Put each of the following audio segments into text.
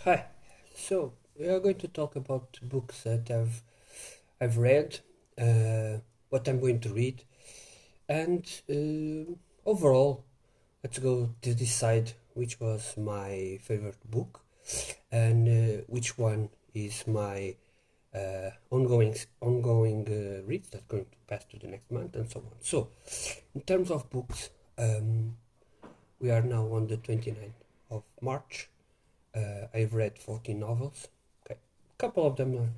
Hi. So we are going to talk about books that I've read, what I'm going to read, and overall, let's go to decide which was my favorite book and which one is my ongoing read that's going to pass to the next month and so on. So, in terms of books, um, we are now on the 29th of March. I've read 14 novels. Okay, a couple of them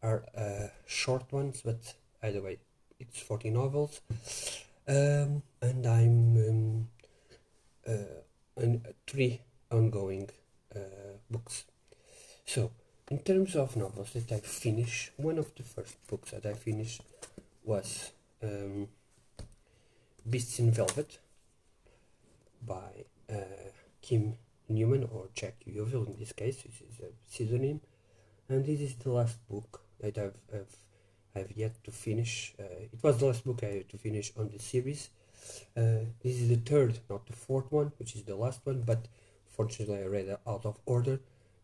are short ones, but either way, it's 14 novels. And I'm in three ongoing books. So, in terms of novels that I finished, one of the first books that I finished was um, Beasts in Velvet by Kim Newman, or Jack Yoville in this case, which is a pseudonym. And this is the last book that I've yet to finish. It was the last book I had to finish on the series. This is the third, not the fourth one, which is the last one, but fortunately I read it out of order.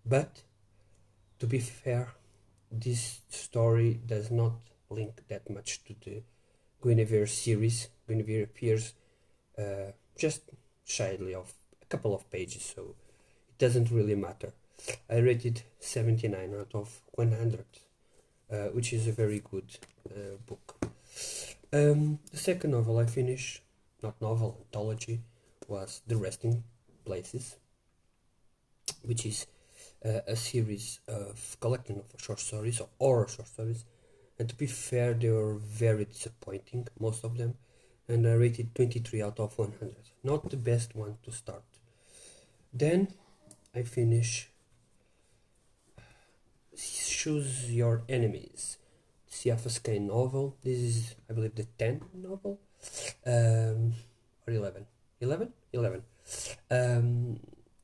But to be fair, this story does not link that much to the Guinevere series. Guinevere appears just shyly of a couple of pages, so it doesn't really matter. I rated 79 out of 100, which is a very good book. The second novel I finished, not novel, anthology, was The Resting Places, which is a series of collecting of short stories, or horror short stories. And to be fair, they were very disappointing, most of them, and I rated 23 out of 100. Not the best one to start. Then I finish Choose Your Enemies, CFSK novel. This is, I believe, the 10th novel, or 11. 11? 11. Um,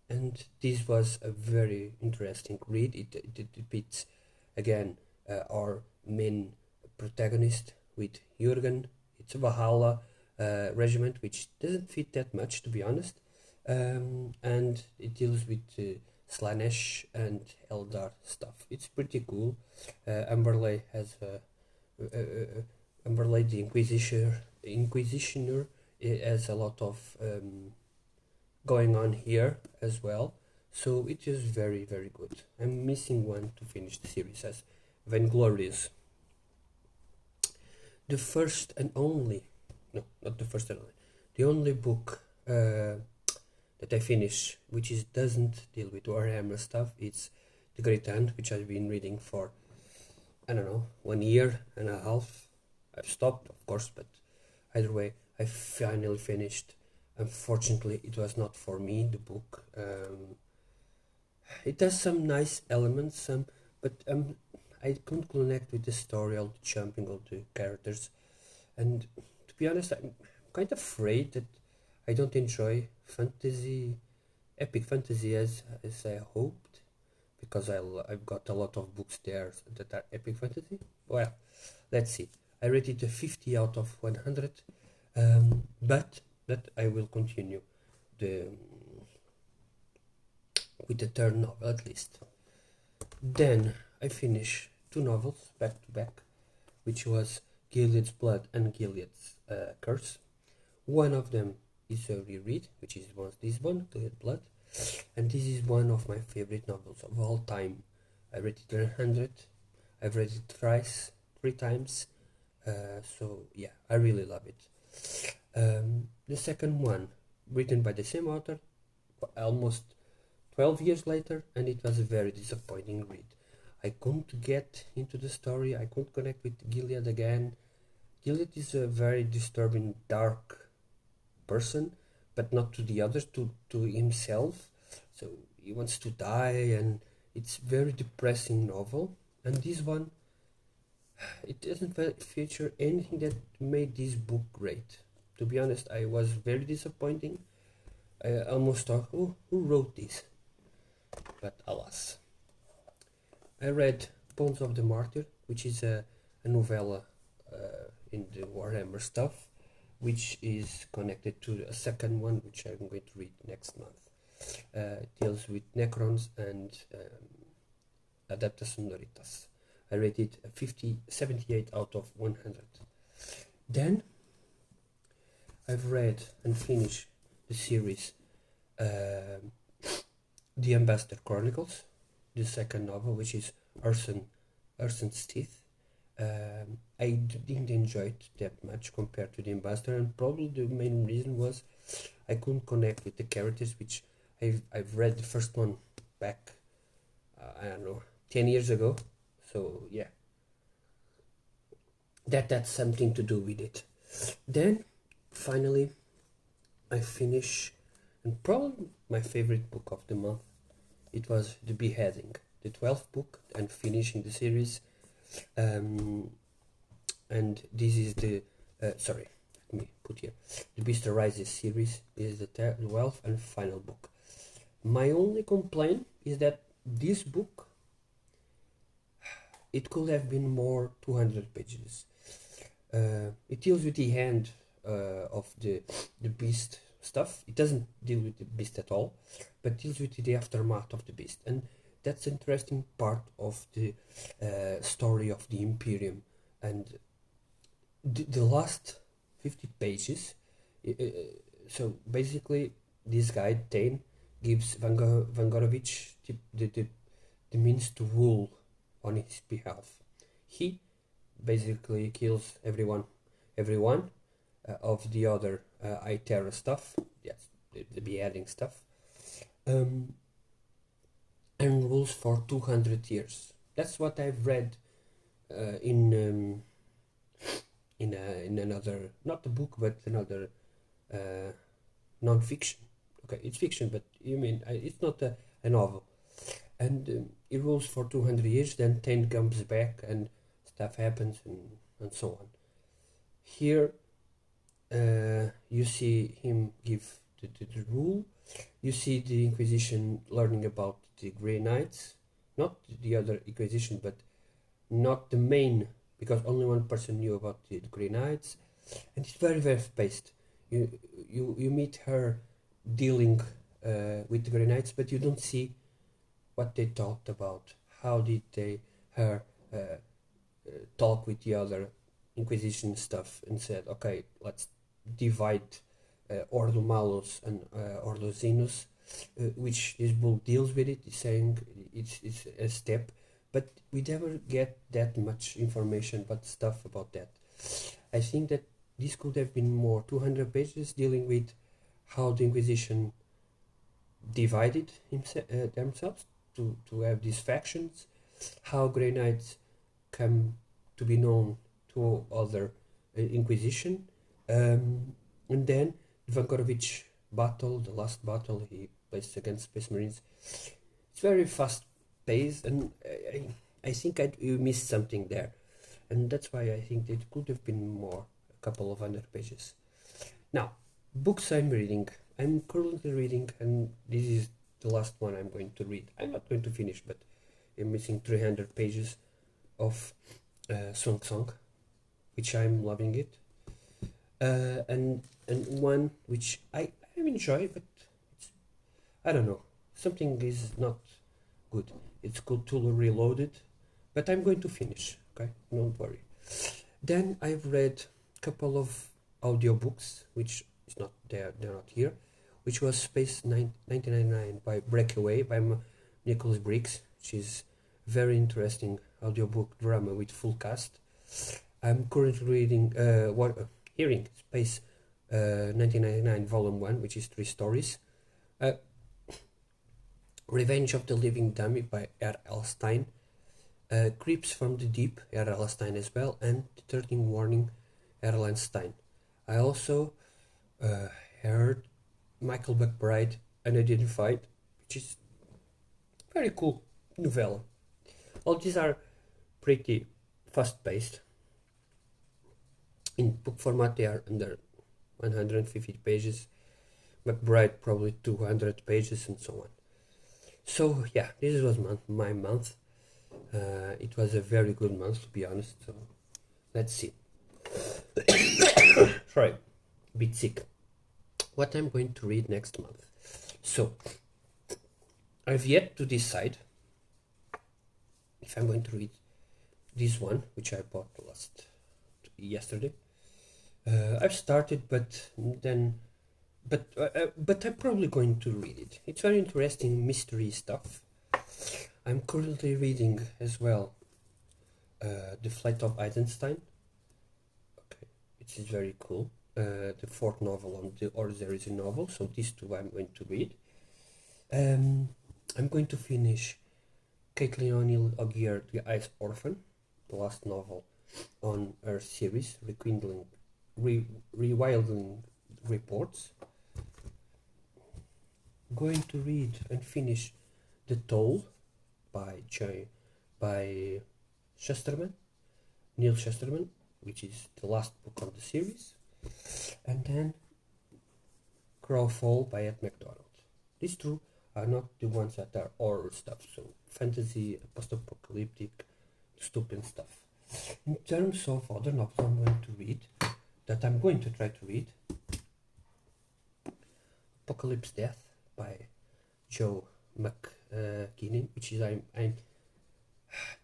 and this was a very interesting read. It depicts, again, our main protagonist with Jurgen. It's a Valhalla regiment, which doesn't fit that much, to be honest. And it deals with Slanesh and Eldar stuff. It's pretty cool. Amberley has Amberley the Inquisitioner has a lot of going on here as well. So it is very, very good. I'm missing one to finish the series as Vainglorious. The first and only, no, not the first and only, the only book that I finish, which doesn't deal with Warhammer stuff, it's The Great Hunt, which I've been reading for, I don't know, 1 year and a half. I've stopped, of course, but either way, I finally finished. Unfortunately, it was not for me, the book. It has some nice elements, but I couldn't connect with the story, all the jumping, all the characters. And to be honest, I'm kind of afraid that I don't enjoy fantasy, epic fantasy as I hoped, because I've got a lot of books there that are epic fantasy. Well, let's see. I rated a 50 out of 100, but that I will continue the with the third novel at least. Then I finish two novels back to back, which was Gilead's Blood and Gilead's Curse. One of them is a reread, which is this one, Gilead Blood, and this is one of my favorite novels of all time. I read it 100. I've read it three times. So yeah, I really love it. The second one, written by the same author, almost 12 years later, and it was a very disappointing read. I couldn't get into the story, I couldn't connect with Gilead again. Gilead is a very disturbing, dark person, but not to the others, to himself. So he wants to die, and it's very depressing novel. And this one, it doesn't feature anything that made this book great. To be honest, I was very disappointing. I almost thought, oh, who wrote this? But alas. I read Bones of the Martyr, which is a novella in the Warhammer stuff, which is connected to a second one, which I'm going to read next month. deals with Necrons and Adeptus Sonoritas. I rated 78 out of 100. Then I've read and finished the series The Ambassador Chronicles, the second novel, which is Urson's Teeth. I didn't enjoy it that much compared to The Ambassador, and probably the main reason was I couldn't connect with the characters, which I've read the first one back, I don't know, 10 years ago. So yeah, that's something to do with it. Then finally I finish, and probably my favorite book of the month, it was The Beheading, the 12th book and finishing the series. And this is the sorry, let me put here, The Beast Arises series is the 12th and final book. My only complaint is that this book, it could have been more 200 pages. It deals with the end of the beast stuff. It doesn't deal with the beast at all, but deals with the aftermath of the beast, and that's an interesting part of the story of the Imperium. And the last 50 pages, so basically this guy Tane gives Vangorovich the means to rule on his behalf. He basically kills everyone of the other Iterra stuff, yes, the beheading stuff, and rules for 200 years. That's what I've read in another, not a book, but another non-fiction. Okay, it's fiction, but you mean it's not a novel. And he rules for 200 years, then Tane comes back and stuff happens and so on. Here you see him give the rule. You see the Inquisition learning about the Grey Knights, not the other Inquisition, but not the main, because only one person knew about the Grey Knights, and it's very very paced. You meet her dealing with the Grey Knights, but you don't see what they talked about. How did her talk with the other Inquisition stuff and said, okay, let's divide Ordo Malus and Ordo Xenus, which this book deals with it, saying it's a step, but we never get that much information about stuff about that. I think that this could have been more 200 pages dealing with how the Inquisition divided themselves to have these factions, how Grey Knights come to be known to other Inquisition, and then Vangorovich battle, the last battle he placed against Space Marines. It's very fast paced, and I think you missed something there, and that's why I think it could have been more, a couple of 100 pages. Now, books I'm reading. I'm currently reading, and this is the last one I'm going to read. I'm not going to finish, but I'm missing 300 pages of Song Song, which I'm loving it, and one which I enjoy, but it's, I don't know, something is not good. It's called Tulu Reloaded, but I'm going to finish. Okay, don't worry. Then I've read a couple of audiobooks, which is not they're not here, which was Space 1999 by Breakaway by Nicholas Briggs, which is very interesting audiobook drama with full cast. I'm currently reading hearing Space 1999 Volume 1, which is 3 stories. Revenge of the Living Dummy by R.L. Stein. Creeps from the Deep, R.L. Stein as well, and The 13th Warning, R.L. Stein. I also heard Michael McBride Unidentified, which is very cool novella. All these are pretty fast-paced. In book format they are under 150 pages, McBride probably 200 pages and so on. So yeah, this was my month. It was a very good month, to be honest, so let's see. Sorry, a bit sick. What I'm going to read next month. So I've yet to decide if I'm going to read this one, which I bought yesterday. I've started, but I'm probably going to read it. It's very interesting mystery stuff. I'm currently reading as well The Flight of Eisenstein. Okay, it is very cool. The fourth novel on the Or There Is a Novel, so these two I'm going to read. I'm going to finish Caitlin O'Neill O'Gear, The Ice Orphan, the last novel on her series, Rewilding Reports. Going to read and finish The Toll by Shusterman, Neil Shusterman, which is the last book on the series, and then Crowfall by Ed MacDonald. These two are not the ones that are horror stuff, so fantasy, post-apocalyptic, dystopian stuff. In terms of other novels I'm going to read, that I'm going to try to read, Apocalypse Death by Joe McKinney, which is I'm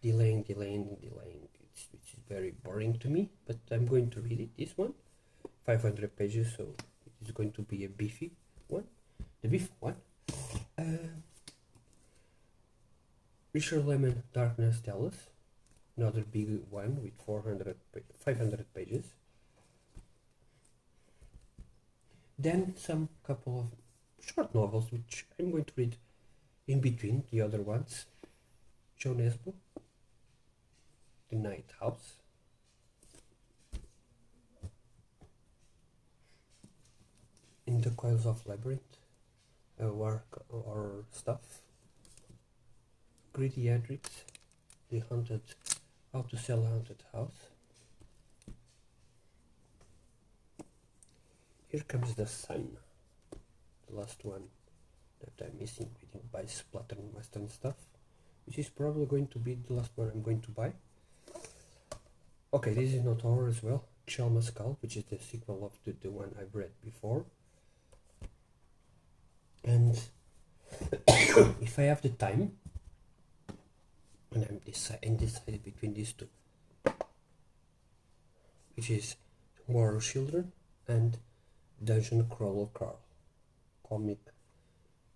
delaying. It's very boring to me, but I'm going to read it. This one, 500 pages, so it's going to be a beefy one, the beef one. Richard Lemon, Darkness Tell Us, another big one with 500 pages. Then some couple of short novels which I'm going to read in between the other ones. Joe Nesbo, The Night House, In the Coils of Labyrinth, work or stuff. Greedy Hendrix, How to Sell a Haunted House. Here Comes the Sun, the last one that I'm missing, reading by Splatter and Western stuff, which is probably going to be the last one I'm going to buy. Okay, this is not horror as well. Shell Mescal, which is the sequel of the one I've read before. And if I have the time, and I'm decided between these two, which is War of Children and Dungeon Crawler Carl, comic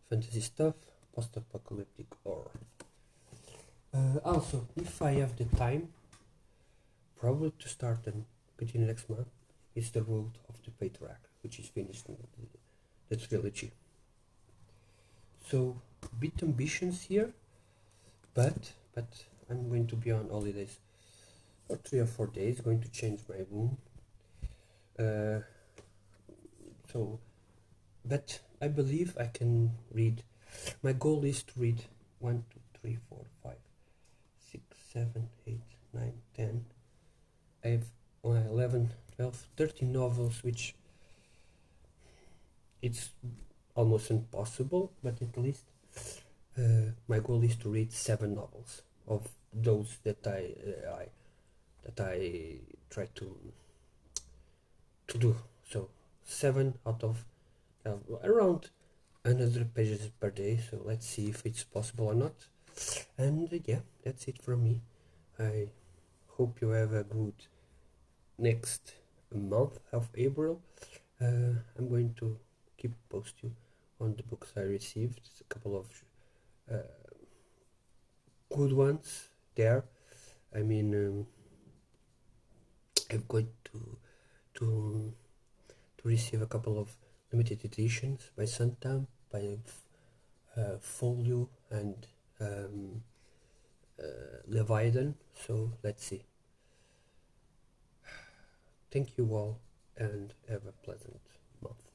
fantasy stuff, post-apocalyptic horror. Also, if I have the time, probably to start and continue next month, is The Road of the Patriarch, which is finished in the trilogy. So, bit ambitions here, but I'm going to be on holidays for 3 or 4 days, going to change my room. But I believe I can read. My goal is to read 1, 2, 3, 4, 5, 6, 7, 8, 9, 10. I have 11, 12, 13 novels, which it's almost impossible, but at least my goal is to read 7 novels of those that I try to do. So 7 out of around 100 pages per day. So let's see if it's possible or not. And yeah, that's it from me. I hope you have a good next month of April. I'm going to keep post you on the books I received. It's a couple of good ones there. I mean, I'm going to receive a couple of limited editions by Suntown, by Folio and Leviathan. So let's see. Thank you all and have a pleasant month.